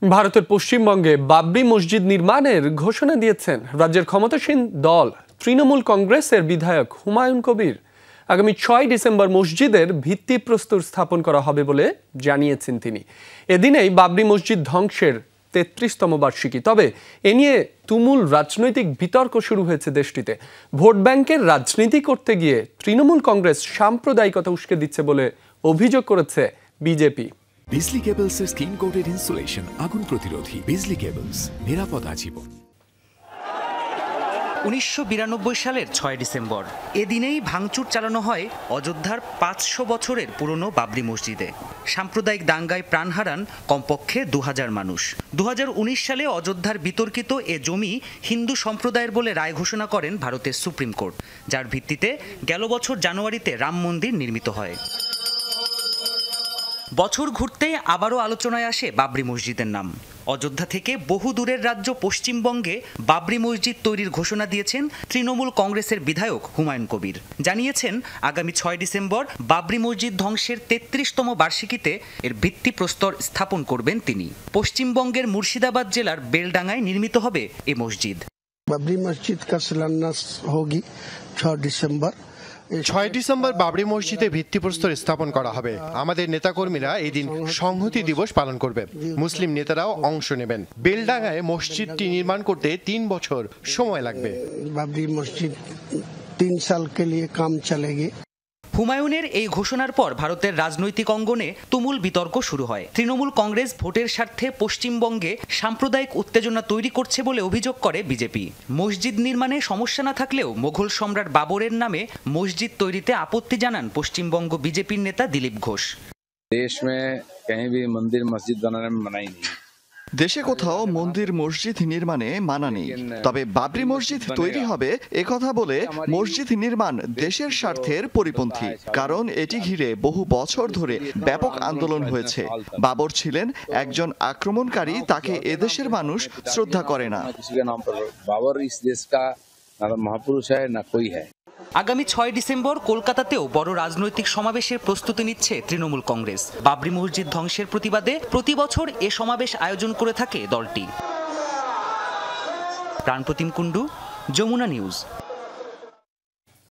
ভারতের পশ্চিমবঙ্গে বাবরি মসজিদ নির্মাণের ঘোষণা দিয়েছেন রাজ্যের ক্ষমতাসীন দল তৃণমূল কংগ্রেসের বিধায়ক হুমায়ুন কবির। আগামী ৬ ডিসেম্বর মসজিদের ভিত্তিপ্রস্তর স্থাপন করা হবে বলে জানিয়েছেন তিনি। এদিনেই বাবরি মসজিদ ধ্বংসের ৩৩তম বার্ষিকী। তবে এ নিয়ে তুমুল রাজনৈতিক বিতর্ক শুরু হয়েছে দেশটিতে। ভোট ব্যাংকের রাজনীতি করতে গিয়ে তৃণমূল কংগ্রেস সাম্প্রদায়িকতা উস্কে দিচ্ছে বলে অভিযোগ করেছে বিজেপি। বিজলি কেবলসের স্কিন কোটেড ইনসুলেশন আগুন প্রতিরোধী। বিজলি কেবলস, নিরাপদ আজীবন। ১৯৯২ সালের ৬ ডিসেম্বর এদিনেই ভাঙচুর চালানো হয় অযোধ্যার ৫০০ বছরের পুরনো বাবরি মসজিদে। সাম্প্রদায়িক দাঙ্গায় প্রাণ হারান কমপক্ষে ২০০০ মানুষ। ২০১৯ সালে অযোধ্যার বিতর্কিত এ জমি হিন্দু সম্প্রদায়ের বলে রায় ঘোষণা করেন ভারতের সুপ্রিম কোর্ট, যার ভিত্তিতে গেল বছর জানুয়ারিতে রাম মন্দির নির্মিত হয়। বছর ঘুরতেই আবারও আলোচনায় আসে বাবরি মসজিদের নাম। অযোধ্যা থেকে বহু দূরের রাজ্য পশ্চিমবঙ্গে বাবরি মসজিদ তৈরির ঘোষণা দিয়েছেন তৃণমূল কংগ্রেসের বিধায়ক হুমায়ুন কবির। জানিয়েছেন আগামী ৬ ডিসেম্বর বাবরি মসজিদ ধ্বংসের ৩৩তম বার্ষিকীতে এর ভিত্তিপ্রস্তর স্থাপন করবেন তিনি। পশ্চিমবঙ্গের মুর্শিদাবাদ জেলার বেলডাঙ্গায় নির্মিত হবে এ মসজিদ। বাবরি মসজিদ কা শিলান্যাস হোগি ৬ ডিসেম্বর। ৬ ডিসেম্বর বাবরি মসজিদে ভিত্তিপ্রস্তর স্থাপন করা হবে। আমাদের নেতাকর্মীরা এই দিন সংহতি দিবস পালন করবে। মুসলিম নেতারাও অংশ নেবেন। বেলডাঙ্গায় মসজিদটি নির্মাণ করতে ৩ বছর সময় লাগবে। বাবরি মসজিদ ৩ সাল কে লিয়ে কাম চলেগে। হুমায়ুনের এই ঘোষণার পর ভারতের রাজনৈতিক অঙ্গনে তুমুল বিতর্ক শুরু হয়। তৃণমূল কংগ্রেস ভোটের স্বার্থে পশ্চিমবঙ্গে সাম্প্রদায়িক উত্তেজনা তৈরি করছে বলে অভিযোগ করে বিজেপি। মসজিদ নির্মাণে সমস্যা না থাকলেও মোগল সম্রাট বাবরের নামে মসজিদ তৈরিতে আপত্তি জানান পশ্চিমবঙ্গ বিজেপির নেতা দিলীপ ঘোষ। দেশ মে কहीं भी मंदिर मस्जिद बनाने में मनाही नहीं। দেশে কোথাও মন্দির মসজিদ নির্মাণে মানা নেই, তবে বাবরি মসজিদ তৈরি হবে একথা বলে মসজিদ নির্মাণ দেশের স্বার্থের পরিপন্থী। কারণ এটি ঘিরে বহু বছর ধরে ব্যাপক আন্দোলন হয়েছে। বাবর ছিলেন একজন আক্রমণকারী, তাকে এদেশের মানুষ শ্রদ্ধা করে না। বাবর ইস দেশ কা না মহাপুরুষ হয় না কোই হয়। আগামী ৬ ডিসেম্বর কলকাতাতেও বড় রাজনৈতিক সমাবেশের প্রস্তুতি নিচ্ছে তৃণমূল কংগ্রেস। বাবরি মসজিদ ধ্বংসের প্রতিবাদে প্রতি বছর এ সমাবেশ আয়োজন করে থাকে দলটি। প্রাণপ্রতিম কুণ্ডু, যমুনা নিউজ।